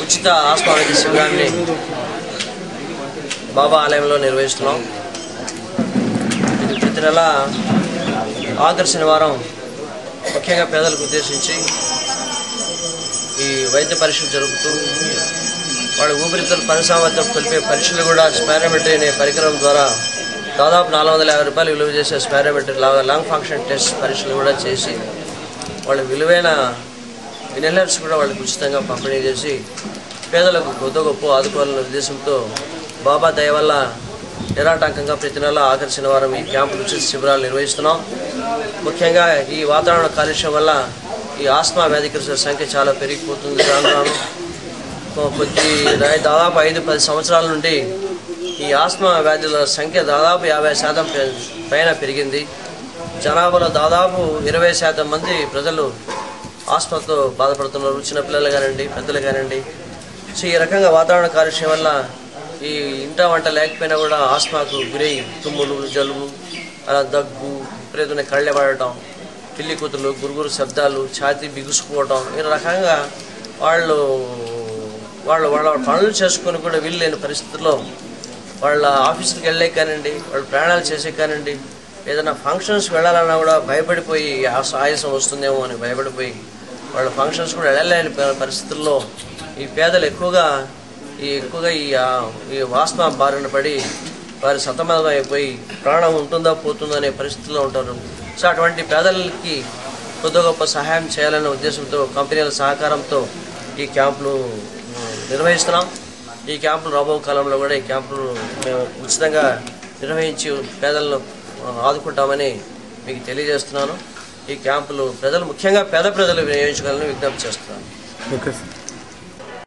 ఉచిత ఆస్మా వైద్య శిబిరాన్ని బాబా ఆలయంలో నిర్వహిస్తున్నాం. ఇది ప్రతి నెల ఆఖరి శనివారం ముఖ్యంగా పేదలకు ఉద్దేశించి ఈ వైద్య పరీక్షలు జరుపుతూ వాళ్ళ ఊపిరితిత్తుల పరిసామర్థ్యం తెలిపే పరీక్షలు కూడా స్పైరోమెట్రీ అనే పరికరం ద్వారా దాదాపు 450 రూపాయలు విలువ చేసే స్పైరోమెట్రీ లంగ్ ఫంక్షన్ టెస్ట్ పరీక్షలు కూడా చేసి వాళ్ళ విలువైన ఇన్హేలర్స్ కూడా వాళ్ళకి ఉచితంగా పంపిణీ చేసి పేదలకు కొద్ది గొప్ప ఆదుకోవాలనే ఉద్దేశంతో బాబా దయ వల్ల నిరాటంకంగా ప్రతి నెల ఆఖరి శనివారం ఈ క్యాంపులు ఉచిత శిబిరాలు నిర్వహిస్తున్నాం. ముఖ్యంగా ఈ వాతావరణ కాలుష్యం వల్ల ఈ ఆస్మా వ్యాధిగ్రస్తుల సంఖ్య చాలా పెరిగిపోతుంది. రాను దాదాపు 5-10 సంవత్సరాల నుండి ఈ ఆస్మా వ్యాధుల సంఖ్య దాదాపు 50% పైన పెరిగింది. జనాభాలో దాదాపు 20% మంది ప్రజలు ఆస్మాతో బాధపడుతున్నారు, చిన్నపిల్లలు కానివ్వండి, పెద్దలు కానివ్వండి. సో ఈ రకంగా వాతావరణ కాలుష్యం వల్ల ఈ ఇంట వంట లేకపోయినా కూడా ఆస్మాకు గురై తుమ్ములు, జలుబు, అలా దగ్గు, విపరీతమైన కళ్ళె పడటం, పిల్లి కూతులు, గురుగురు శబ్దాలు, ఛాతీ బిగుసుకుపోవటం, ఈ రకంగా వాళ్ళు పనులు చేసుకొని కూడా వీల్లేని పరిస్థితుల్లో వాళ్ళ ఆఫీసులకు వెళ్ళే కానివ్వండి, వాళ్ళు ప్రయాణాలు చేసే కానివ్వండి, ఏదైనా ఫంక్షన్స్ వెళ్ళాలన్నా కూడా భయపడిపోయి ఆయాసం వస్తుందేమో అని భయపడిపోయి వాళ్ళ ఫంక్షన్స్ కూడా వెళ్ళలేని పరిస్థితుల్లో ఈ పేదలు ఎక్కువగా ఈ ఆస్మా బారిన పడి వారి సతమతం అయిపోయి ప్రాణం ఉంటుందా పోతుందా అనే పరిస్థితుల్లో ఉంటారు. సో అటువంటి పేదలకి కొద్ది గొప్ప సహాయం చేయాలనే ఉద్దేశంతో కంపెనీల సహకారంతో ఈ క్యాంపులు నిర్వహిస్తున్నాం. ఈ క్యాంపులు రాబో కాలంలో కూడా ఈ క్యాంపులు మేము ఉచితంగా నిర్వహించి పేదలను ఆదుకుంటామని మీకు తెలియజేస్తున్నాను. ఈ క్యాంపులు ప్రజలు ముఖ్యంగా పేద ప్రజలు వినియోగించుకోవాలని విజ్ఞప్తి చేస్తున్నాను.